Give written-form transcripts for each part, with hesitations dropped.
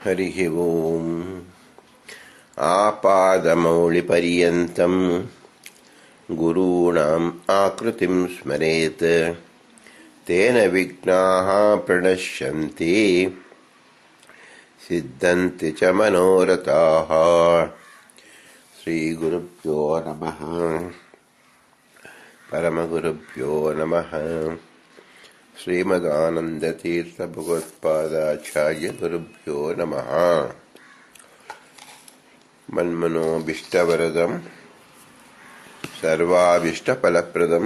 ಹರಿ ಓಂ. ಆಪಾದಮೌಳಿಪರ್ಯಂತಂ ಗುರೂಣಾಂ ಆಕೃತಿಂ ಸ್ಮರೇತ್ ತೇನ ವಿಘ್ನಾಃ ಪ್ರಣಶ್ಯಂತಿ ಸಿದ್ಧಂತಿ ಚ ಮನೋರಥಾಃ. ಶ್ರೀ ಗುರುಭ್ಯೋ ನಮಃ. ಪರಮಗುರುಭ್ಯೋ ನಮಃ. ಶ್ರೀಮದಾನಂದತೀರ್ಥ ಭಗವತ್ಪಾದಾಚಾರ್ಯ ಗುರುಭ್ಯೋ ನಮಃ. ಮನ್ಮನೋಭೀಷ್ಟವರದಂ ಸರ್ವಾಭೀಷ್ಟಫಲಪ್ರದಂ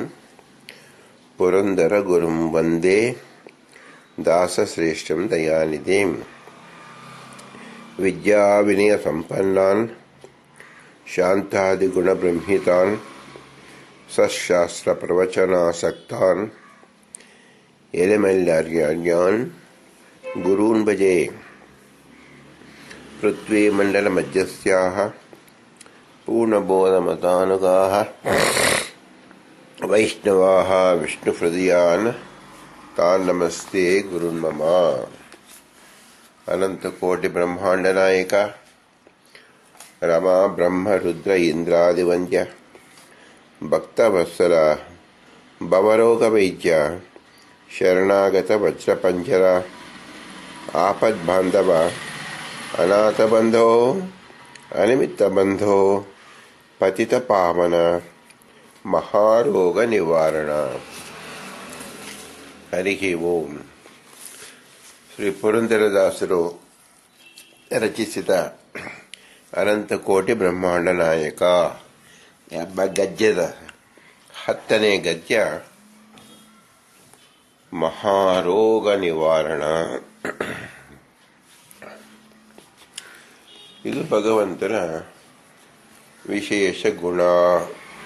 ಪುರಂದರ ಗುರುಂ ವಂದೇ ದಾಸಶ್ರೇಷ್ಠಂ ದಯಾನಿಧಿಂ. ವಿದ್ಯಾವಿನಯ ಸಂಪನ್ನಾನ್ ಶಾಂತಾದಿಗುಣಬೃಂಹಿತಾನ್ ಸತ್ಶಾಸ್ತ್ರ ಪ್ರವಚನಾಸಕ್ತಾನ್ ಎಲೆಮಲ್ಲಾರ್ಯಾನ್ ಗುರೂನ್ ಭಜೆ. ಪೃಥ್ವೀಮಂಡಲಮಧ್ಯಸ್ಥ್ಯಾಃ ಪೂರ್ಣಬೋಧಮತಾನುಗಾಃ ವೈಷ್ಣವಾಃ ವಿಷ್ಣುಹೃದಯಾನ್ ತಾನ್ ನಮಸ್ತೆ ಗುರುನ್ ಮಮ. ಅನಂತಕೋಟಿ ಬ್ರಹ್ಮಾಂಡ ನಾಯಕ ರಮಾ ಬ್ರಹ್ಮ ರುದ್ರ ಇಂದ್ರಾದಿವಂದ್ಯ ಭಕ್ತವತ್ಸಲ ಭವರೋಗ ವೈದ್ಯ ಶರಣಾಗತ ವಜ್ರಪಂಜರ ಆಪದ್ಬಾಂಧವ ಅನಾಥ ಬಂಧೋ ಅನಿಮಿತ್ತ ಬಂಧೋ ಪತಿತ ಪಾವನ ಮಹಾರೋಗ ನಿವಾರಣ. ಹರಿ ಓಂ. ಶ್ರೀ ಪುರಂದರದಾಸರು ರಚಿಸಿದ ಅನಂತಕೋಟಿ ಬ್ರಹ್ಮಾಂಡ ನಾಯಕ ಎಂಬ ಗದ್ಯದ 10ನೇ ಗದ್ಯ ಮಹಾರೋಗ ನಿವಾರಣ. ಇದು ಭಗವಂತನ ವಿಶೇಷ ಗುಣ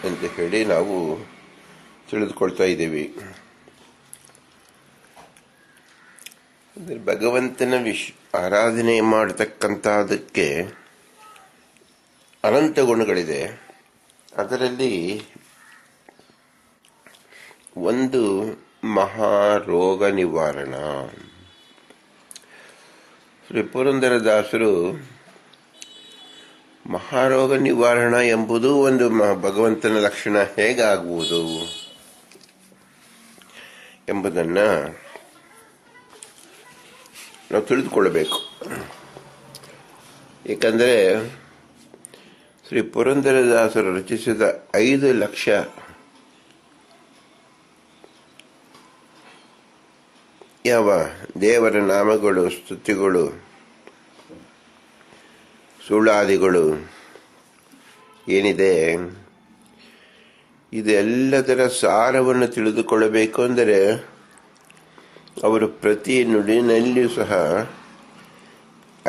ಅಂತ ಹೇಳಿ ನಾವು ತಿಳಿದುಕೊಳ್ತಾ ಇದ್ದೀವಿ. ಭಗವಂತನ ಆರಾಧನೆ ಮಾಡತಕ್ಕಂಥದಕ್ಕೆ ಅನಂತ ಗುಣಗಳಿದೆ. ಅದರಲ್ಲಿ ಒಂದು ಮಹಾರೋಗ ನಿವಾರಣ. ಶ್ರೀ ಪುರಂದರದಾಸರು ಮಹಾರೋಗ ನಿವಾರಣ ಎಂಬುದು ಒಂದು ಭಗವಂತನ ಲಕ್ಷಣ ಹೇಗಾಗುವುದು ಎಂಬುದನ್ನು ನಾವು ತಿಳಿದುಕೊಳ್ಳಬೇಕು. ಏಕೆಂದರೆ ಶ್ರೀ ಪುರಂದರದಾಸರು ರಚಿಸಿದ 5 ಲಕ್ಷ ಯಾವ ದೇವರ ನಾಮಗಳು, ಸ್ತುತಿಗಳು, ಸುಳ್ಳಾದಿಗಳು ಏನಿದೆ, ಇದೆಲ್ಲದರ ಸಾರವನ್ನು ತಿಳಿದುಕೊಳ್ಳಬೇಕು ಅಂದರೆ ಅವರು ಪ್ರತಿ ನುಡಿನಲ್ಲಿಯೂ ಸಹ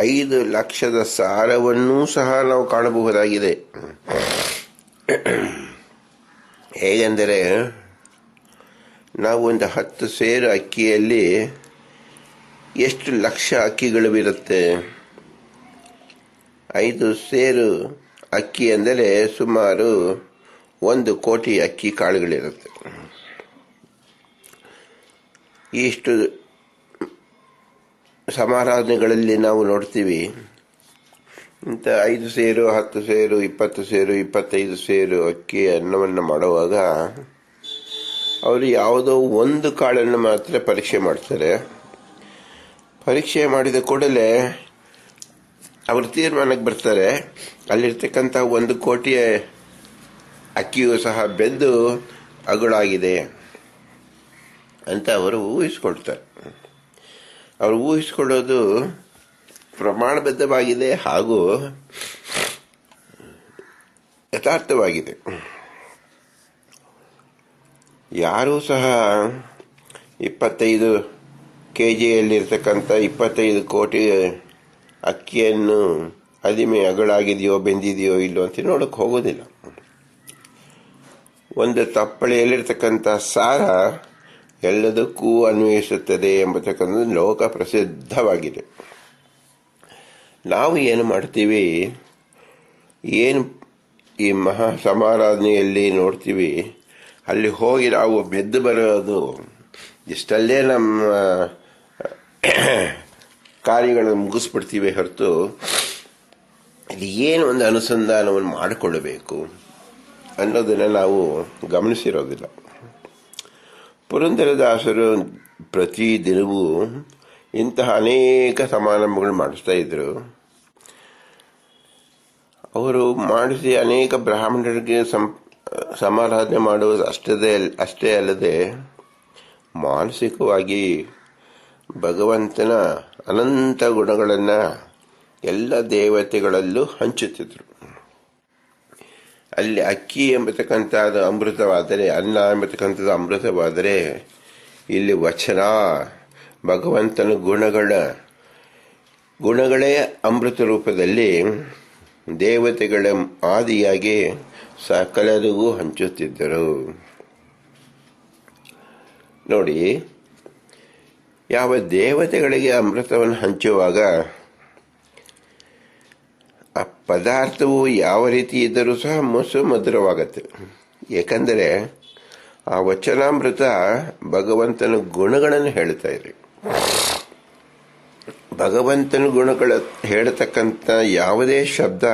5 ಲಕ್ಷದ ಸಾರವನ್ನೂ ಸಹ ನಾವು ಕಾಣಬಹುದಾಗಿದೆ. ಹೇಗೆಂದರೆ ನಾವು ಒಂದು 10 ಸೇರು ಅಕ್ಕಿಯಲ್ಲಿ ಎಷ್ಟು ಲಕ್ಷ ಅಕ್ಕಿಗಳು ಇರುತ್ತೆ? 5 ಸೇರು ಅಕ್ಕಿ ಅಂದರೆ ಸುಮಾರು 1 ಕೋಟಿ ಅಕ್ಕಿ ಕಾಳುಗಳಿರುತ್ತೆ. ಇಷ್ಟು ಸಮಾರಾಧನೆಗಳಲ್ಲಿ ನಾವು ನೋಡ್ತೀವಿ. ಇಂಥ 5 ಸೇರು, 10 ಸೇರು, 20 ಸೇರು, 25 ಸೇರು ಅಕ್ಕಿ ಅನ್ನವನ್ನು ಮಾಡುವಾಗ ಅವರು ಯಾವುದೋ ಒಂದು ಕಾಳನ್ನು ಮಾತ್ರ ಪರೀಕ್ಷೆ ಮಾಡ್ತಾರೆ. ಪರೀಕ್ಷೆ ಮಾಡಿದ ಕೂಡಲೇ ಅವರು ತೀರ್ಮಾನಕ್ಕೆ ಬರ್ತಾರೆ, ಅಲ್ಲಿರ್ತಕ್ಕಂಥ 1 ಕೋಟಿ ಅಕ್ಕಿಯೂ ಸಹ ಬೆಂದು ಅಗುಳಾಗಿದೆ ಅಂತ ಅವರು ಊಹಿಸ್ಕೊಳ್ತಾರೆ. ಅವರು ಊಹಿಸ್ಕೊಳ್ಳೋದು ಪ್ರಮಾಣಬದ್ಧವಾಗಿದೆ ಹಾಗೂ ಯಥಾರ್ಥವಾಗಿದೆ. ಯಾರೂ ಸಹ 25 kgಯಲ್ಲಿರ್ತಕ್ಕಂಥ 25 ಕೋಟಿ ಅಕ್ಕಿಯನ್ನು ಅದಿಮೆ ಅಗಳಾಗಿದೆಯೋ ಬೆಂದಿದೆಯೋ ಇಲ್ಲೋ ಅಂತ ನೋಡಕ್ಕೆ ಹೋಗೋದಿಲ್ಲ. ಒಂದು ತಪ್ಪಳೆಯಲ್ಲಿರ್ತಕ್ಕಂಥ ಸಾರ ಎಲ್ಲದಕ್ಕೂ ಅನ್ವಯಿಸುತ್ತದೆ ಎಂಬತಕ್ಕಂಥದ್ದು ಲೋಕ ಪ್ರಸಿದ್ಧವಾಗಿದೆ. ನಾವು ಏನು ಮಾಡ್ತೀವಿ, ಏನು ಈ ಮಹಾ ಸಮಾರಾಧನೆಯಲ್ಲಿ ನೋಡ್ತೀವಿ, ಅಲ್ಲಿ ಹೋಗಿ ನಾವು ಬೆದ್ದು ಬರೋದು ಇಷ್ಟಲ್ಲೇ ನಮ್ಮ ಕಾರ್ಯಗಳನ್ನು ಮುಗಿಸ್ಬಿಡ್ತೀವಿ ಹೊರತು ಇಲ್ಲಿ ಏನು ಒಂದು ಅನುಸಂಧಾನವನ್ನು ಮಾಡಿಕೊಳ್ಳಬೇಕು ಅನ್ನೋದನ್ನು ನಾವು ಗಮನಿಸಿರೋದಿಲ್ಲ. ಪುರಂದರದಾಸರು ಪ್ರತಿದಿನವೂ ಇಂತಹ ಅನೇಕ ಸಮಾರಂಭಗಳು ಮಾಡಿಸ್ತಾ ಇದ್ರು. ಅವರು ಮಾಡಿಸಿ ಅನೇಕ ಬ್ರಾಹ್ಮಣರಿಗೆ ಸಮಾರಾಧನೆ ಮಾಡುವುದು ಅಷ್ಟೇ ಅಲ್ಲದೆ ಮಾನಸಿಕವಾಗಿ ಭಗವಂತನ ಅನಂತ ಗುಣಗಳನ್ನು ಎಲ್ಲ ದೇವತೆಗಳಲ್ಲೂ ಹಂಚುತ್ತಿದ್ರು. ಅಲ್ಲಿ ಅಕ್ಕಿ ಎಂಬತಕ್ಕಂಥದ್ದು ಅಮೃತವಾದರೆ, ಅನ್ನ ಎಂಬತಕ್ಕಂಥದ್ದು ಅಮೃತವಾದರೆ, ಇಲ್ಲಿ ವಚನ ಭಗವಂತನ ಗುಣಗಳೇ ಅಮೃತ ರೂಪದಲ್ಲಿ ದೇವತೆಗಳ ಆದಿಯಾಗಿ ಸಕಲರಿಗೂ ಹಂಚುತ್ತಿದ್ದರು. ನೋಡಿ, ಯಾವ ದೇವತೆಗಳಿಗೆ ಅಮೃತವನ್ನು ಹಂಚುವಾಗ ಆ ಪದಾರ್ಥವು ಯಾವ ರೀತಿ ಇದ್ದರೂ ಸಹ ಮಧುರವಾಗತ್ತೆ. ಏಕೆಂದರೆ ಆ ವಚನಾಮೃತ ಭಗವಂತನ ಗುಣಗಳನ್ನು ಹೇಳ್ತಾ ಇದೆ. ಭಗವಂತನ ಗುಣಗಳ ಹೇಳತಕ್ಕಂಥ ಯಾವುದೇ ಶಬ್ದ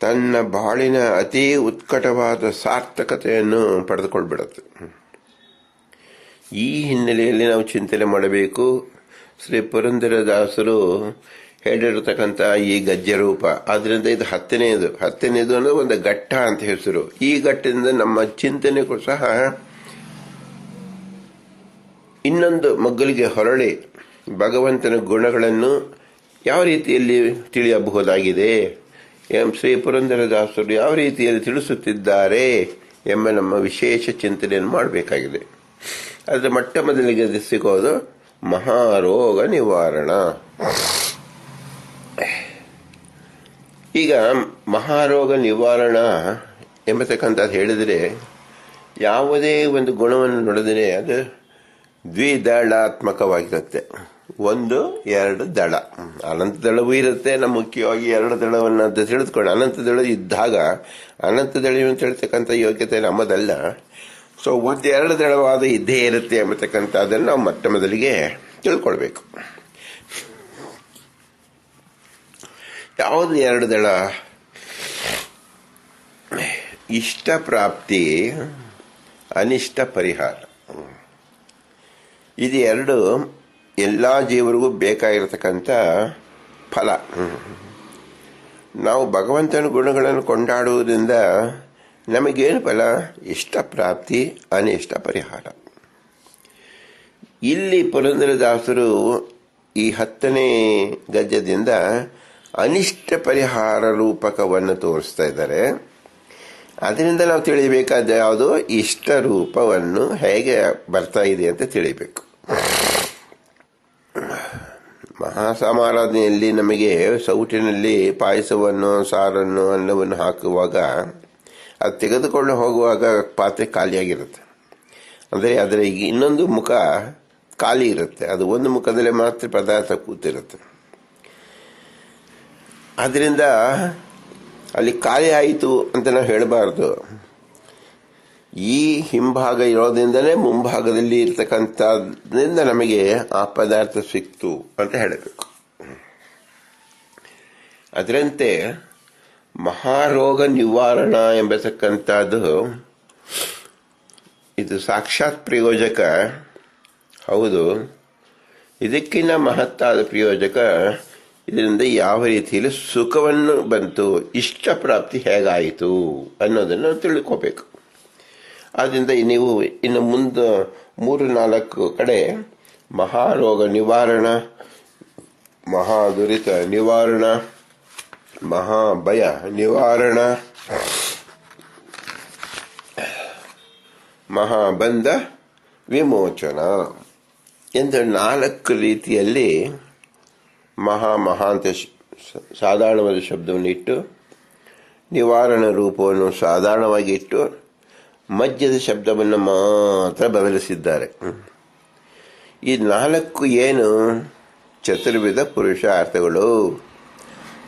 ತನ್ನ ಬಾಳಿನ ಅತಿ ಉತ್ಕಟವಾದ ಸಾರ್ಥಕತೆಯನ್ನು ಪಡೆದುಕೊಳ್ಬಿಡುತ್ತೆ. ಈ ಹಿನ್ನೆಲೆಯಲ್ಲಿ ನಾವು ಚಿಂತನೆ ಮಾಡಬೇಕು. ಶ್ರೀ ಪುರಂದರದಾಸರು ಹೇಳಿರತಕ್ಕಂಥ ಈ ಗದ್ಯ ರೂಪ, ಆದ್ರಿಂದ ಇದು ಹತ್ತನೇದು ಅಂದ್ರೆ ಒಂದು ಘಟ್ಟ ಅಂತ ಹೆಸರು. ಈ ಘಟ್ಟದಿಂದ ನಮ್ಮ ಚಿಂತನೆಗೂ ಸಹ ಇನ್ನೊಂದು ಮಗ್ಗಲಿಗೆ ಹೊರಳಿ ಭಗವಂತನ ಗುಣಗಳನ್ನು ಯಾವ ರೀತಿಯಲ್ಲಿ ತಿಳಿಯಬಹುದಾಗಿದೆ, ಶ್ರೀ ಪುರಂದರದಾಸರು ಯಾವ ರೀತಿಯಲ್ಲಿ ತಿಳಿಸುತ್ತಿದ್ದಾರೆ ಎಂಬ ನಮ್ಮ ವಿಶೇಷ ಚಿಂತನೆಯನ್ನು ಮಾಡಬೇಕಾಗಿದೆ. ಅದರ ಮೊಟ್ಟ ಮೊದಲಿಗೆ ಸಿಗೋದು ಮಹಾರೋಗ ನಿವಾರಣ. ಈಗ ಮಹಾರೋಗ ನಿವಾರಣ ಎಂಬತಕ್ಕಂಥದ್ದು ಹೇಳಿದರೆ, ಯಾವುದೇ ಒಂದು ಗುಣವನ್ನು ನೋಡಿದರೆ ಅದು ದ್ವಿದಳಾತ್ಮಕವಾಗಿರುತ್ತೆ. 1, 2 ದಳ. ಅನಂತ ದಳವೂ ಇರುತ್ತೆ. ನಮ್ಮ ಮುಖ್ಯವಾಗಿ 2 ದಳವನ್ನು ಅಂತ ತಿಳಿದುಕೊಂಡು, ಅನಂತ ದಳ ಇದ್ದಾಗ ಅನಂತ ದಳವನ್ನು ತಿಳಿತಕ್ಕಂಥ ಯೋಗ್ಯತೆ ನಮ್ಮದಲ್ಲ. ಸೊ 1, 2 ದಳವಾದ ಇದ್ದೇ ಇರುತ್ತೆ ಎಂಬತಕ್ಕಂಥದ್ದನ್ನು ನಾವು ಮೊಟ್ಟ ಮೊದಲಿಗೆ ತಿಳ್ಕೊಳ್ಬೇಕು. ಯಾವುದು 2 ದಳ? ಇಷ್ಟ ಪ್ರಾಪ್ತಿ, ಅನಿಷ್ಟ ಪರಿಹಾರ. ಇದು 2 ಎಲ್ಲ ಜೀವರಿಗೂ ಬೇಕಾಗಿರತಕ್ಕಂಥ ಫಲ. ನಾವು ಭಗವಂತನ ಗುಣಗಳನ್ನು ಕೊಂಡಾಡುವುದರಿಂದ ನಮಗೇನು ಫಲ? ಇಷ್ಟ ಪ್ರಾಪ್ತಿ, ಅನಿಷ್ಟ ಪರಿಹಾರ. ಇಲ್ಲಿ ಪುರಂದರದಾಸರು ಈ 10ನೇ ಗದ್ಯದಿಂದ ಅನಿಷ್ಟ ಪರಿಹಾರ ರೂಪಕವನ್ನು ತೋರಿಸ್ತಾ ಇದ್ದಾರೆ. ಅದರಿಂದ ನಾವು ತಿಳಿಯಬೇಕಾದ ಯಾವುದು? ಇಷ್ಟ ರೂಪವನ್ನು ಹೇಗೆ ಬರ್ತಾ ಇದೆ ಅಂತ ತಿಳಿಬೇಕು. ಮಹಾಸಮಾರಾಧನೆಯಲ್ಲಿ ನಮಗೆ ಸೌಟಿನಲ್ಲಿ ಪಾಯಸವನ್ನು, ಸಾರನ್ನು, ಅನ್ನವನ್ನು ಹಾಕುವಾಗ ಅದು ತೆಗೆದುಕೊಂಡು ಹೋಗುವಾಗ ಪಾತ್ರೆ ಖಾಲಿಯಾಗಿರುತ್ತೆ. ಅಂದರೆ ಅದರ ಇನ್ನೊಂದು ಮುಖ ಖಾಲಿ ಇರುತ್ತೆ. ಅದು ಒಂದು ಮುಖದಲ್ಲೇ ಮಾತ್ರ ಪದಾರ್ಥ ಕೂತಿರುತ್ತೆ. ಅದರಿಂದ ಅಲ್ಲಿ ಖಾಲಿ ಆಯಿತು ಅಂತ ನಾವು ಹೇಳಬಾರ್ದು. ಈ ಹಿಂಭಾಗ ಇರೋದ್ರಿಂದಲೇ ಮುಂಭಾಗದಲ್ಲಿ ಇರ್ತಕ್ಕಂಥದ್ರಿಂದ ನಮಗೆ ಆ ಪದಾರ್ಥ ಸಿಕ್ತು ಅಂತ ಹೇಳಬೇಕು. ಅದರಂತೆ ಮಹಾರೋಗ ನಿವಾರಣ ಎಂಬತಕ್ಕಂಥದ್ದು ಇದು ಸಾಕ್ಷಾತ್ ಪ್ರಯೋಜಕ. ಹೌದು, ಇದಕ್ಕಿಂತ ಮಹತ್ತಾದ ಪ್ರಯೋಜಕ ಇದರಿಂದ ಯಾವ ರೀತಿಯಲ್ಲಿ ಸುಖವನ್ನು ಬಂತು, ಇಷ್ಟ ಪ್ರಾಪ್ತಿ ಹೇಗಾಯಿತು ಅನ್ನೋದನ್ನು ತಿಳ್ಕೋಬೇಕು. ಆದ್ದರಿಂದ ನೀವು ಇನ್ನು ಮುಂದೆ 3-4 ಕಡೆ ಮಹಾರೋಗ ನಿವಾರಣ, ಮಹಾದುರಿತ ನಿವಾರಣ, ಮಹಾಭಯ ನಿವಾರಣ, ಮಹಾಬಂಧ ವಿಮೋಚನ ಎಂದು 4 ರೀತಿಯಲ್ಲಿ ಮಹಾ ಅಂತ ಸಾಧಾರಣವಾದ ಶಬ್ದವನ್ನು ಇಟ್ಟು, ನಿವಾರಣ ರೂಪವನ್ನು ಸಾಧಾರಣವಾಗಿ ಇಟ್ಟು, ಮಧ್ಯದ ಶಬ್ದವನ್ನು ಮಾತ್ರ ಬದಲಿಸಿದ್ದಾರೆ. ಈ 4 ಏನು? ಚತುರ್ವಿಧ ಪುರುಷಾರ್ಥಗಳು: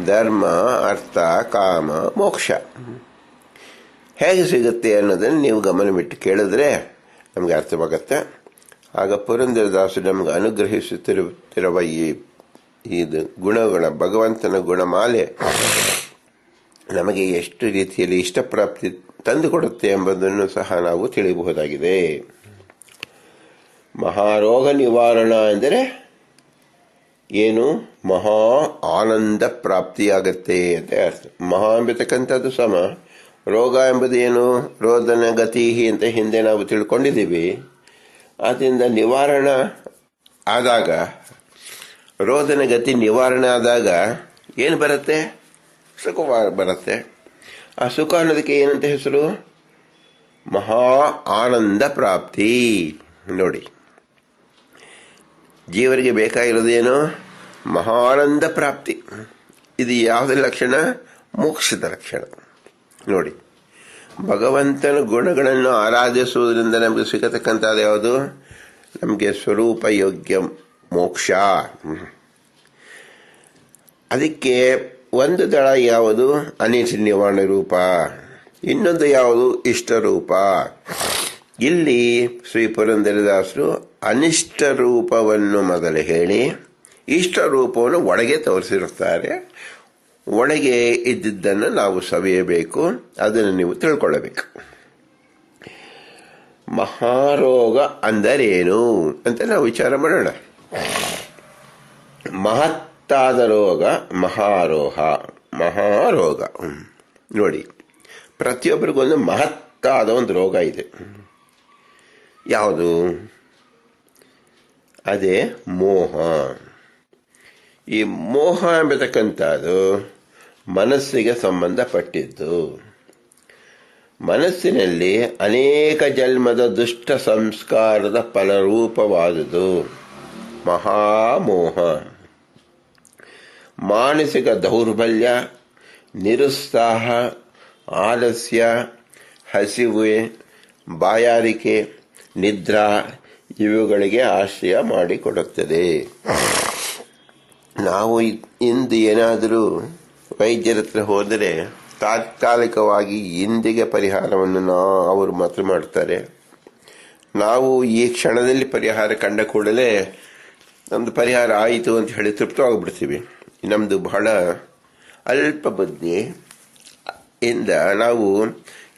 ಧರ್ಮ, ಅರ್ಥ, ಕಾಮ, ಮೋಕ್ಷ. ಹೇಗೆ ಸಿಗುತ್ತೆ ಅನ್ನೋದನ್ನು ನೀವು ಗಮನವಿಟ್ಟು ಕೇಳಿದ್ರೆ ನಮಗೆ ಅರ್ಥವಾಗತ್ತೆ. ಆಗ ಪುರಂದರದಾಸರು ನಮಗೆ ಅನುಗ್ರಹಿಸುತ್ತಿರುವ ಇದು ಗುಣಗಳ ಭಗವಂತನ ಗುಣಮಾಲೆ ನಮಗೆ ಎಷ್ಟು ರೀತಿಯಲ್ಲಿ ಇಷ್ಟಪ್ರಾಪ್ತಿ ತಂದುಕೊಡುತ್ತೆ ಎಂಬುದನ್ನು ಸಹ ನಾವು ತಿಳಿಯಬಹುದಾಗಿದೆ. ಮಹಾರೋಗ ನಿವಾರಣ ಎಂದರೆ ಏನು? ಮಹಾ ಆನಂದ ಪ್ರಾಪ್ತಿಯಾಗತ್ತೆ ಅಂತ ಅರ್ಥ. ಮಹಾ ಎಂಬತಕ್ಕಂಥದ್ದು ಸಮ, ರೋಗ ಎಂಬುದು ಏನು? ರೋದನ ಗತಿ ಅಂತ ಹಿಂದೆ ನಾವು ತಿಳ್ಕೊಂಡಿದ್ದೀವಿ. ಆದ್ದರಿಂದ ನಿವಾರಣ ಆದಾಗ, ರೋದನ ಗತಿ ನಿವಾರಣೆ ಆದಾಗ ಏನು ಬರುತ್ತೆ? ಸುಖ ಬರುತ್ತೆ. ಆ ಸುಖ ಅನ್ನೋದಕ್ಕೆ ಏನಂತ ಹೆಸರು? ಮಹಾ ಆನಂದ ಪ್ರಾಪ್ತಿ. ನೋಡಿ, ಜೀವರಿಗೆ ಬೇಕಾಗಿರೋದೇನು? ಮಹಾನಂದ ಪ್ರಾಪ್ತಿ. ಇದು ಯಾವುದೇ ಲಕ್ಷಣ? ಮೋಕ್ಷದ ಲಕ್ಷಣ. ನೋಡಿ, ಭಗವಂತನ ಗುಣಗಳನ್ನು ಆರಾಧಿಸುವುದರಿಂದ ನಮಗೆ ಸಿಗತಕ್ಕಂಥದ್ದು ಯಾವುದು? ನಮಗೆ ಸ್ವರೂಪ ಯೋಗ್ಯ ಮೋಕ್ಷ. ಅದಕ್ಕೆ ಒಂದು ದಳ ಯಾವುದು? ಅನಿಷ್ಟ ನಿವಾರಣೆ ರೂಪ. ಇನ್ನೊಂದು ಯಾವುದು? ಇಷ್ಟ ರೂಪ. ಇಲ್ಲಿ ಶ್ರೀ ಪುರಂದರದಾಸರು ಅನಿಷ್ಟ ರೂಪವನ್ನು ಮೊದಲು ಹೇಳಿ ಇಷ್ಟ ರೂಪವನ್ನು ಒಳಗೆ ತೋರಿಸಿರುತ್ತಾರೆ. ಒಳಗೆ ಇದ್ದಿದ್ದನ್ನು ನಾವು ಸವಿಯಬೇಕು, ಅದನ್ನು ನೀವು ತಿಳ್ಕೊಳ್ಳಬೇಕು. ಮಹಾರೋಗ ಅಂದರೇನು ಅಂತ ನಾವು ವಿಚಾರ ಮಾಡೋಣ. ಮಹತ್ತಾದ ರೋಗ ಮಹಾರೋಗ. ನೋಡಿ, ಪ್ರತಿಯೊಬ್ಬರಿಗೊಂದು ಮಹತ್ತಾದ ಒಂದು ರೋಗ ಇದೆ. ಯಾವುದು? ಅದೇ ಮೋಹ. ಈ ಮೋಹ ಎಂಬತಕ್ಕಂಥದ್ದು ಮನಸ್ಸಿಗೆ ಸಂಬಂಧಪಟ್ಟಿದ್ದು. ಮನಸ್ಸಿನಲ್ಲಿ ಅನೇಕ ಜನ್ಮದ ದುಷ್ಟ ಸಂಸ್ಕಾರದ ಫಲರೂಪವಾದುದು ಮಹಾಮೋಹ. ಮಾನಸಿಕ ದೌರ್ಬಲ್ಯ, ನಿರುತ್ಸಾಹ, ಆಲಸ್ಯ, ಹಸಿವು, ಬಾಯಾರಿಕೆ, ನಿದ್ರಾ ಇವುಗಳಿಗೆ ಆಶ್ರಯ ಮಾಡಿಕೊಡುತ್ತದೆ. ನಾವು ಇಂದು ಏನಾದರೂ ವೈದ್ಯರ ಹತ್ರ ಹೋದರೆ ತಾತ್ಕಾಲಿಕವಾಗಿ ಇಂದಿಗೆ ಪರಿಹಾರವನ್ನು ಅವರು ಮಾತ್ರ ಮಾಡ್ತಾರೆ. ನಾವು ಈ ಕ್ಷಣದಲ್ಲಿ ಪರಿಹಾರ ಕಂಡ ಕೂಡಲೇ ನಮ್ದು ಪರಿಹಾರ ಆಯಿತು ಅಂತ ಹೇಳಿ ತೃಪ್ತವಾಗಿಬಿಡ್ತೀವಿ. ನಮ್ಮದು ಬಹಳ ಅಲ್ಪ ಬುದ್ಧಿ ಇಂದ ನಾವು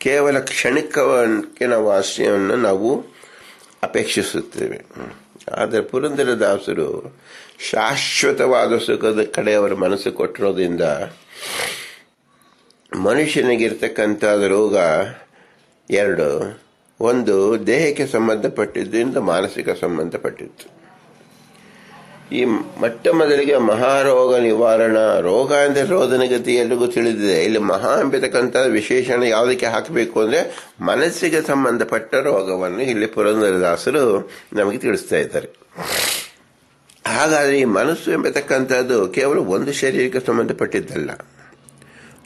ಕೇವಲ ಕ್ಷಣಿಕಕ್ಕೆ ನಾವು ಆಶ್ರಯವನ್ನು ನಾವು ಅಪೇಕ್ಷಿಸುತ್ತೇವೆ. ಆದರೆ ಪುರಂದರದಾಸರು ಶಾಶ್ವತವಾದ ಸುಖದ ಕಡೆ ಅವರ ಮನಸ್ಸು ಕೊಟ್ಟಿರೋದ್ರಿಂದ ಮನುಷ್ಯನಿಗಿರ್ತಕ್ಕಂಥದ ರೋಗ ಎರಡು. ಒಂದು ದೇಹಕ್ಕೆ ಸಂಬಂಧಪಟ್ಟಿದ್ದು, ಇಂದು ಮಾನಸಿಕ ಸಂಬಂಧಪಟ್ಟಿದ್ದು. ಈ ಮೊದಲಿಗೆ ಮಹಾರೋಗ ನಿವಾರಣ. ರೋಗ ಅಂದರೆ ರೋದನಗತಿ ಎಲ್ರಿಗೂ ತಿಳಿದಿದೆ. ಇಲ್ಲಿ ಮಹಾ ಎಂಬತಕ್ಕಂಥ ವಿಶೇಷಣ ಯಾವುದಕ್ಕೆ ಹಾಕಬೇಕು ಅಂದರೆ ಮನಸ್ಸಿಗೆ ಸಂಬಂಧಪಟ್ಟ ರೋಗವನ್ನು ಇಲ್ಲಿ ಪುರಂದರದಾಸರು ನಮಗೆ ತಿಳಿಸ್ತಾ ಇದ್ದಾರೆ. ಹಾಗಾದರೆ ಈ ಮನಸ್ಸು ಎಂಬತಕ್ಕಂಥದ್ದು ಕೇವಲ ಒಂದು ಶರೀರಕ್ಕೆ ಸಂಬಂಧಪಟ್ಟಿದ್ದಲ್ಲ.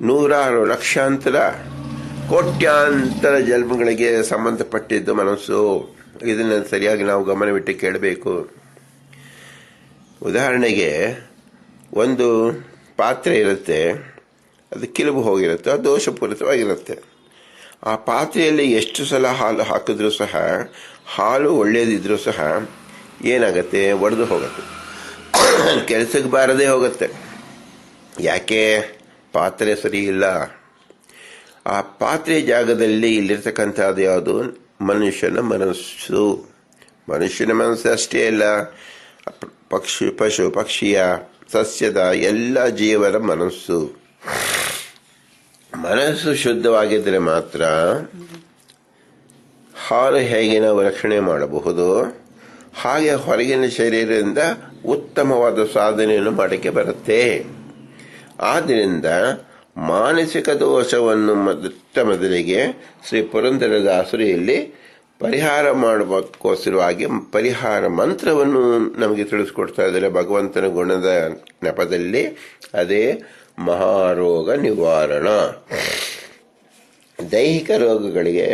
ನೂರಾರು ಲಕ್ಷಾಂತರ ಕೋಟ್ಯಾಂತರ ಜನ್ಮಗಳಿಗೆ ಸಂಬಂಧಪಟ್ಟಿದ್ದು ಮನಸ್ಸು. ಇದನ್ನು ಸರಿಯಾಗಿ ನಾವು ಗಮನವಿಟ್ಟು ಕೇಳಬೇಕು. ಉದಾಹರಣೆಗೆ, ಒಂದು ಪಾತ್ರೆ ಇರುತ್ತೆ, ಅದು ಕಿಲುಬು ಹೋಗಿರುತ್ತೆ, ಅದು ದೋಷಪೂರಿತವಾಗಿರುತ್ತೆ. ಆ ಪಾತ್ರೆಯಲ್ಲಿ ಎಷ್ಟು ಸಲ ಹಾಲು ಹಾಕಿದ್ರೂ ಸಹ, ಹಾಲು ಒಳ್ಳೆಯದಿದ್ರೂ ಸಹ ಏನಾಗತ್ತೆ? ಒಡೆದು ಹೋಗುತ್ತೆ, ಕೆಲಸಕ್ಕೆ ಬಾರದೇ ಹೋಗುತ್ತೆ. ಯಾಕೆ? ಪಾತ್ರೆ ಸರಿ ಇಲ್ಲ. ಆ ಪಾತ್ರೆ ಜಾಗದಲ್ಲಿ ಇಲ್ಲಿರ್ತಕ್ಕಂಥದ್ದು ಯಾವುದು? ಮನುಷ್ಯನ ಮನಸ್ಸು. ಮನುಷ್ಯನ ಮನಸ್ಸು ಅಷ್ಟೇ ಅಲ್ಲ, ಪಶು ಪಕ್ಷಿಯ, ಸಸ್ಯದ ಎಲ್ಲ ಜೀವರ ಮನಸ್ಸು. ಮನಸ್ಸು ಶುದ್ಧವಾಗಿದ್ದರೆ ಮಾತ್ರ ಹಾಲು ಹೇಗೆ ನಾವು ರಕ್ಷಣೆ ಮಾಡಬಹುದು, ಹಾಗೆ ಹೊರಗಿನ ಶರೀರದಿಂದ ಉತ್ತಮವಾದ ಸಾಧನೆಯನ್ನು ಮಾಡಕ್ಕೆ ಬರುತ್ತೆ. ಆದ್ದರಿಂದ ಮಾನಸಿಕ ದೋಷವನ್ನು ಮೊದಲಿಗೆ ಶ್ರೀ ಪುರಂದರದಾಸರು ಇಲ್ಲಿ ಪರಿಹಾರ ಮಾಡುವಕ್ಕೋಸ್ಕರವಾಗಿ ಪರಿಹಾರ ಮಂತ್ರವನ್ನು ನಮಗೆ ತಿಳಿಸ್ಕೊಡ್ತಾ ಇದ್ದಾರೆ ಭಗವಂತನ ಗುಣದ ನೆಪದಲ್ಲಿ. ಅದೇ ಮಹಾರೋಗ ನಿವಾರಣ. ದೈಹಿಕ ರೋಗಗಳಿಗೆ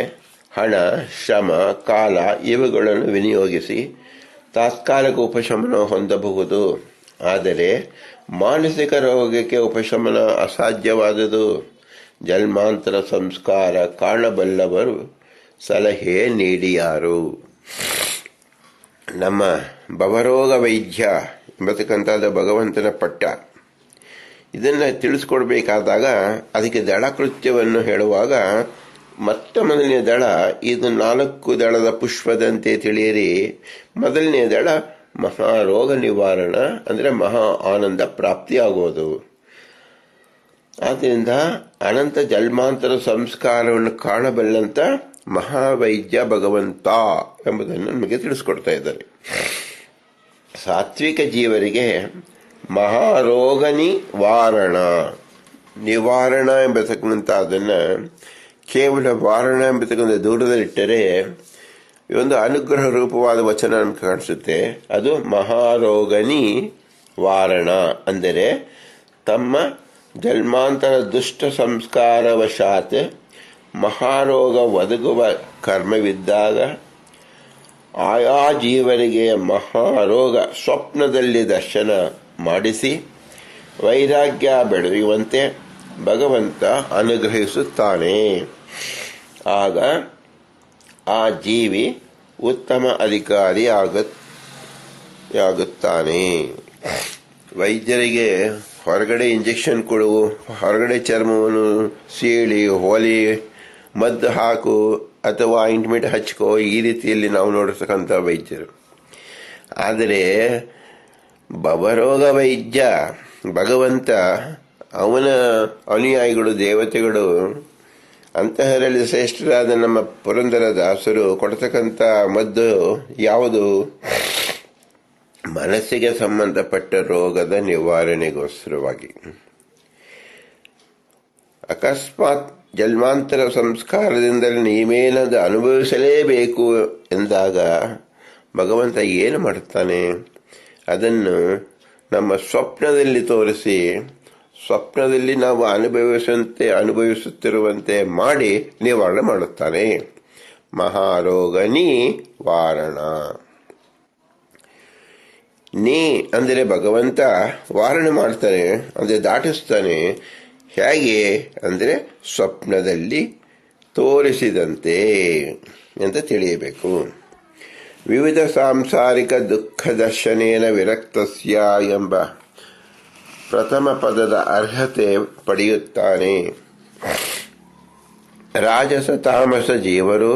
ಹಣ, ಶ್ರಮ, ಕಾಲ ಇವುಗಳನ್ನು ವಿನಿಯೋಗಿಸಿ ತಾತ್ಕಾಲಿಕ ಉಪಶಮನ ಹೊಂದಬಹುದು. ಆದರೆ ಮಾನಸಿಕ ರೋಗಕ್ಕೆ ಉಪಶಮನ ಅಸಾಧ್ಯವಾದುದು. ಜನ್ಮಾಂತರ ಸಂಸ್ಕಾರ ಕಾಣಬಲ್ಲವರು ಸಲಹೆ ನೀಡಿಯಾರು. ನಮ್ಮ ಭವರೋಗ ವೈದ್ಯ ಎಂಬತಕ್ಕಂಥದ್ದು ಭಗವಂತನ ಪಟ್ಟ. ಇದನ್ನು ತಿಳಿಸ್ಕೊಡ್ಬೇಕಾದಾಗ ಅದಕ್ಕೆ ದಳಕೃತ್ಯವನ್ನು ಹೇಳುವಾಗ ಮೊದಲನೇ ದಳ ಇದು 4 ದಳದ ಪುಷ್ಪದಂತೆ ತಿಳಿಯಿರಿ. ಮೊದಲನೇ ದಳ ಮಹಾರೋಗ ನಿವಾರಣ, ಅಂದರೆ ಮಹಾ ಆನಂದ ಪ್ರಾಪ್ತಿಯಾಗುವುದು. ಆದ್ದರಿಂದ ಅನಂತ ಜನ್ಮಾಂತರ ಸಂಸ್ಕಾರವನ್ನು ಕಾಣಬಲ್ಲಂತ ಮಹಾವೈದ್ಯ ಭಗವಂತ ಎಂಬುದನ್ನು ನಮಗೆ ತಿಳಿಸ್ಕೊಡ್ತಾ ಇದ್ದಾರೆ. ಸಾತ್ವಿಕ ಜೀವರಿಗೆ ಮಹಾರೋಗ ನಿವಾರಣ ಎಂಬತಕ್ಕಂಥ ಅದನ್ನು ಕೇವಲ ವಾರಣ ಎಂಬತಕ್ಕಂಥ ದೂರದಲ್ಲಿಟ್ಟರೆ ಒಂದು ಅನುಗ್ರಹ ರೂಪವಾದ ವಚನ ನಮ್ಗೆ ಕಾಣಿಸುತ್ತೆ. ಅದು ಮಹಾರೋಗನಿ ವಾರಣ ಅಂದರೆ ತಮ್ಮ ಜನ್ಮಾಂತರ ದುಷ್ಟ ಸಂಸ್ಕಾರವಶಾತ್ ಮಹಾರೋಗ ಒದಗುವ ಕರ್ಮವಿದ್ದಾಗ ಆಯಾ ಜೀವರಿಗೆ ಮಹಾರೋಗ ಸ್ವಪ್ನದಲ್ಲಿ ದರ್ಶನ ಮಾಡಿಸಿ ವೈರಾಗ್ಯ ಬೆಳೆಯುವಂತೆ ಭಗವಂತ ಅನುಗ್ರಹಿಸುತ್ತಾನೆ. ಆಗ ಆ ಜೀವಿ ಉತ್ತಮ ಅಧಿಕಾರಿ ಆಗುತ್ತಾನೆ. ವೈದ್ಯರಿಗೆ ಹೊರಗಡೆ ಇಂಜೆಕ್ಷನ್ ಕೊಡು, ಹೊರಗಡೆ ಚರ್ಮವನ್ನು ಸೀಳಿ ಹೊಲಿ, ಮದ್ದು ಹಾಕು ಅಥವಾ ಆಯಿಂಟ್ಮೆಂಟ್ ಹಚ್ಕೋ, ಈ ರೀತಿಯಲ್ಲಿ ನಾವು ನೋಡಿರ್ತಕ್ಕಂಥ ವೈದ್ಯರು. ಆದರೆ ಭವರೋಗ ವೈದ್ಯ ಭಗವಂತ, ಅವನ ಅನುಯಾಯಿಗಳು ದೇವತೆಗಳು, ಅಂತಹರಲ್ಲಿ ಶ್ರೇಷ್ಠರಾದ ನಮ್ಮ ಪುರಂದರದಾಸರು ಕೊಡ್ತಕ್ಕಂಥ ಮದ್ದು ಯಾವುದು? ಮನಸ್ಸಿಗೆ ಸಂಬಂಧಪಟ್ಟ ರೋಗದ ನಿವಾರಣೆಗೋಸ್ಕರವಾಗಿ. ಅಕಸ್ಮಾತ್ ಜನ್ಮಾಂತರ ಸಂಸ್ಕಾರದಿಂದಲೇ ನೀವೇನದು ಅನುಭವಿಸಲೇಬೇಕು ಎಂದಾಗ ಭಗವಂತ ಏನು ಮಾಡುತ್ತಾನೆ? ಅದನ್ನು ನಮ್ಮ ಸ್ವಪ್ನದಲ್ಲಿ ತೋರಿಸಿ, ಸ್ವಪ್ನದಲ್ಲಿ ನಾವು ಅನುಭವಿಸುತ್ತಿರುವಂತೆ ಮಾಡಿ ನಿವಾರಣೆ ಮಾಡುತ್ತಾನೆ. ಮಹಾರೋಗ ನಿವಾರಣ. ನೀ ಅಂದರೆ ಭಗವಂತ ವಾರಣೆ ಮಾಡ್ತಾನೆ, ಅಂದರೆ ದಾಟಿಸ್ತಾನೆ. ಹೇಗೆ ಅಂದರೆ ಸ್ವಪ್ನದಲ್ಲಿ ತೋರಿಸಿದಂತೆ ಅಂತ ತಿಳಿಯಬೇಕು. ವಿವಿಧ ಸಾಂಸಾರಿಕ ದುಃಖ ದರ್ಶನೇನ ವಿರಕ್ತಸ್ಯ ಎಂಬ ಪ್ರಥಮ ಪದದ ಅರ್ಹತೆ ಪಡೆಯುತ್ತಾನೆ. ರಾಜಸ ತಾಮಸ ಜೀವರು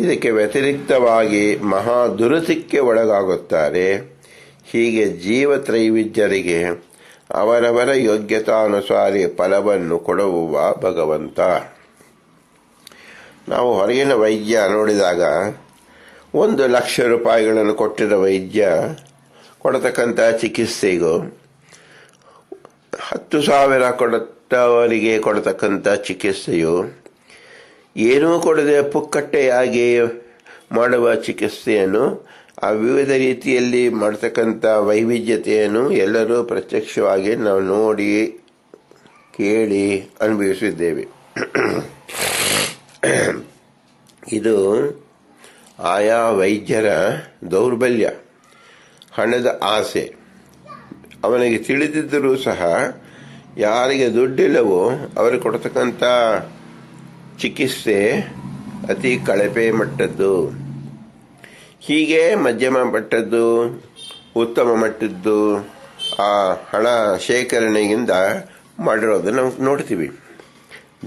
ಇದಕ್ಕೆ ವ್ಯತಿರಿಕ್ತವಾಗಿ ಮಹಾ ದುರಿತಕ್ಕೆ ಒಳಗಾಗುತ್ತಾರೆ. ಹೀಗೆ ಜೀವತ್ರೈವಿಧ್ಯರಿಗೆ ಅವರವರ ಯೋಗ್ಯತಾನುಸಾರಿ ಫಲವನ್ನು ಕೊಡುವ ಭಗವಂತ. ನಾವು ಹೊರಗಿನ ವೈದ್ಯ ನೋಡಿದಾಗ 1,00,000 ರೂಪಾಯಿಗಳನ್ನು ಕೊಟ್ಟಿರೋ ವೈದ್ಯ ಕೊಡತಕ್ಕಂಥ ಚಿಕಿತ್ಸೆಗೂ 10,000 ಕೊಟ್ಟವರಿಗೆ ಕೊಡತಕ್ಕಂಥ ಚಿಕಿತ್ಸೆಯು, ಏನೂ ಕೊಡದೆ ಪುಕ್ಕಟ್ಟೆಯಾಗಿ ಮಾಡುವ ಚಿಕಿತ್ಸೆಯನ್ನು, ಆ ವಿವಿಧ ರೀತಿಯಲ್ಲಿ ಮಾಡತಕ್ಕಂಥ ವೈವಿಧ್ಯತೆಯನ್ನು ಎಲ್ಲರೂ ಪ್ರತ್ಯಕ್ಷವಾಗಿ ನಾವು ನೋಡಿ ಕೇಳಿ ಅನುಭವಿಸಿದ್ದೇವೆ. ಇದು ಆಯಾ ವೈದ್ಯರ ದೌರ್ಬಲ್ಯ, ಹಣದ ಆಸೆ. ಅವನಿಗೆ ತಿಳಿದಿದ್ದರೂ ಸಹ ಯಾರಿಗೆ ದುಡ್ಡಿಲ್ಲವೋ ಅವರು ಕೊಡ್ತಕ್ಕಂಥ ಚಿಕಿತ್ಸೆ ಅತಿ ಕಳಪೆ ಮಟ್ಟದ್ದು. ಹೀಗೆ ಮಧ್ಯಮ ಮಟ್ಟದ್ದು, ಉತ್ತಮ ಮಟ್ಟದ್ದು ಆ ಹಣ ಶೇಖರಣೆಯಿಂದ ಮಾಡಿರೋದನ್ನು ನಾವು ನೋಡ್ತೀವಿ.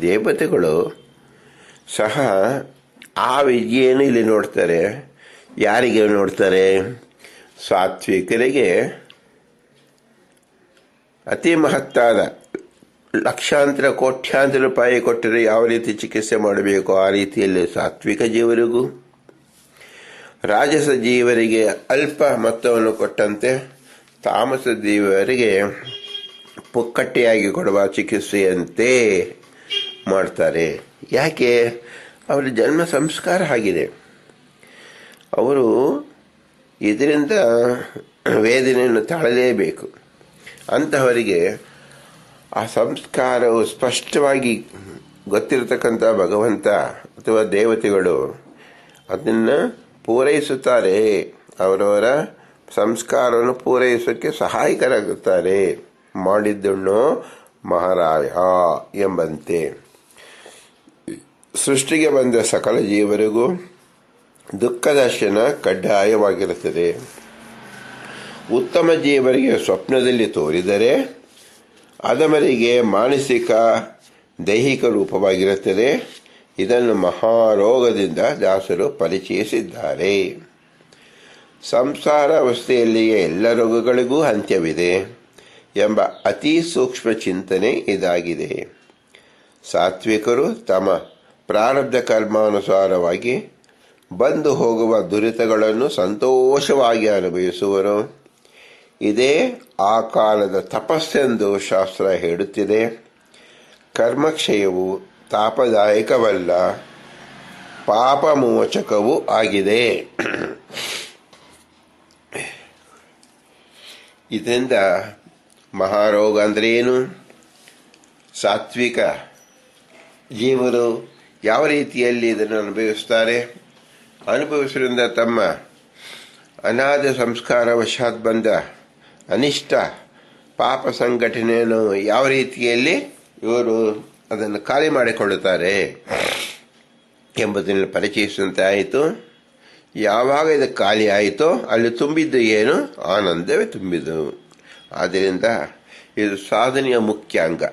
ದೇವತೆಗಳು ಸಹ ಆ ವಿದ್ಯೆಯನ್ನು ಇಲ್ಲಿ ನೋಡ್ತಾರೆ. ಯಾರಿಗೆ ನೋಡ್ತಾರೆ? ಸಾತ್ವಿಕರಿಗೆ ಅತಿ ಮಹತ್ತಾದ ಲಕ್ಷಾಂತರ ಕೋಟ್ಯಾಂತರ ರೂಪಾಯಿ ಕೊಟ್ಟರೆ ಯಾವ ರೀತಿ ಚಿಕಿತ್ಸೆ ಮಾಡಬೇಕು ಆ ರೀತಿಯಲ್ಲಿ ಸಾತ್ವಿಕ ಜೀವರಿಗೂ, ರಾಜಸ ಜೀವರಿಗೆ ಅಲ್ಪ ಮೊತ್ತವನ್ನು ಕೊಟ್ಟಂತೆ ತಾಮಸ ಜೀವರಿಗೆ ಪುಕ್ಕಟ್ಟೆಯಾಗಿ ಕೊಡುವ ಚಿಕಿತ್ಸೆಯಂತೆ ಮಾಡ್ತಾರೆ. ಯಾಕೆ? ಅವರ ಜನ್ಮ ಸಂಸ್ಕಾರ ಆಗಿದೆ. ಅವರು ಇದರಿಂದ ವೇದನೆಯನ್ನು ತಾಳಲೇಬೇಕು. ಅಂತಹವರಿಗೆ ಆ ಸಂಸ್ಕಾರವು ಸ್ಪಷ್ಟವಾಗಿ ಗೊತ್ತಿರತಕ್ಕಂಥ ಭಗವಂತ ಅಥವಾ ದೇವತೆಗಳು ಅದನ್ನು ಪೂರೈಸುತ್ತಾರೆ. ಅವರವರ ಸಂಸ್ಕಾರವನ್ನು ಪೂರೈಸೋಕ್ಕೆ ಸಹಾಯಕರಾಗುತ್ತಾರೆ. ಮಾಡಿದ್ದುಣ್ಣೋ ಮಹಾರಾಯ ಎಂಬಂತೆ ಸೃಷ್ಟಿಗೆ ಬಂದ ಸಕಲ ಜೀವರಿಗೂ ದುಃಖದರ್ಶನ ಕಡ್ಡಾಯವಾಗಿರುತ್ತದೆ. ಉತ್ತಮ ಜೀವರಿಗೆ ಸ್ವಪ್ನದಲ್ಲಿ ತೋರಿದರೆ ಅಧಮರಿಗೆ ಮಾನಸಿಕ ದೈಹಿಕ ರೂಪವಾಗಿರುತ್ತದೆ. ಇದನ್ನು ಮಹಾರೋಗದಿಂದ ದಾಸರು ಪರಿಚಯಿಸಿದ್ದಾರೆ. ಸಂಸಾರಾವಸ್ಥೆಯಲ್ಲಿಯೇ ಎಲ್ಲ ರೋಗಗಳಿಗೂ ಅಂತ್ಯವಿದೆ ಎಂಬ ಅತಿ ಸೂಕ್ಷ್ಮ ಚಿಂತನೆ ಇದಾಗಿದೆ. ಸಾತ್ವಿಕರು ತಮ್ಮ ಪ್ರಾರಬ್ಧ ಕರ್ಮಾನುಸಾರವಾಗಿ ಬಂದು ಹೋಗುವ ದುರಿತಗಳನ್ನು ಸಂತೋಷವಾಗಿ ಅನುಭವಿಸುವರು. ಇದೇ ಆ ಕಾಲದ ತಪಸ್ಸೆಂದು ಶಾಸ್ತ್ರ ಹೇಳುತ್ತಿದೆ. ಕರ್ಮಕ್ಷಯವು ತಾಪದಾಯಕವಲ್ಲ, ಪಾಪಮೋಚಕವೂ ಆಗಿದೆ. ಇದರಿಂದ ಮಹಾರೋಗ ಅಂದ್ರೆ ಏನು? ಸಾತ್ವಿಕ ಜೀವರು ಯಾವ ರೀತಿಯಲ್ಲಿ ಇದನ್ನು ಅನುಭವಿಸ್ತಾರೆ? ಅನುಭವಿಸುವುದರಿಂದ ತಮ್ಮ ಅನಾಥ ಸಂಸ್ಕಾರ ವಶಾತ್ ಬಂದ ಅನಿಷ್ಟ ಪಾಪ ಸಂಘಟನೆಯನ್ನು ಯಾವ ರೀತಿಯಲ್ಲಿ ಇವರು ಅದನ್ನು ಖಾಲಿ ಮಾಡಿಕೊಳ್ಳುತ್ತಾರೆ ಎಂಬುದನ್ನು ಪರಿಚಯಿಸಿದಂತೆ ಆಯಿತು. ಯಾವಾಗ ಇದು ಖಾಲಿ ಆಯಿತೋ ಅಲ್ಲಿ ತುಂಬಿದ್ದು ಏನು? ಆನಂದವೇ ತುಂಬಿದ್ದು. ಆದ್ದರಿಂದ ಇದು ಸಾಧನೆಯ ಮುಖ್ಯ ಅಂಗ.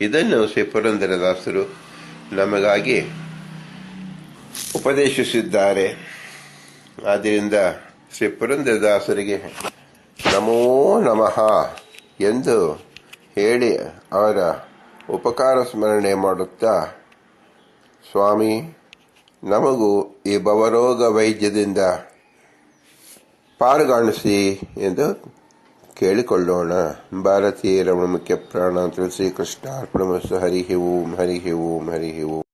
ಇದನ್ನು ಶ್ರೀ ಪುರಂದರದಾಸರು ನಮಗಾಗಿ ಉಪದೇಶಿಸಿದ್ದಾರೆ. ಆದ್ದರಿಂದ ಶ್ರೀ ಪುರಂದರದಾಸರಿಗೆ ನಮೋ ನಮಃ ಎಂದು ಹೇಳಿ ಅವರ ಉಪಕಾರ ಸ್ಮರಣೆ ಮಾಡುತ್ತಾ, ಸ್ವಾಮಿ ನಮಗೂ ಈ ಭವರೋಗ ವೈದ್ಯದಿಂದ ಪಾರುಗಾಣಿಸಿ ಎಂದು ಕೇಳಿಕೊಳ್ಳೋಣ. ಭಾರತೀಯ ರಮಣ ಮುಖ್ಯ ಪ್ರಾಣ ಶ್ರೀಕೃಷ್ಣಾರ್ಪಣಮಸ್ತು. ಹರಿ ಓಂ, ಹರಿ ಓಂ, ಹರಿ ಓಂ.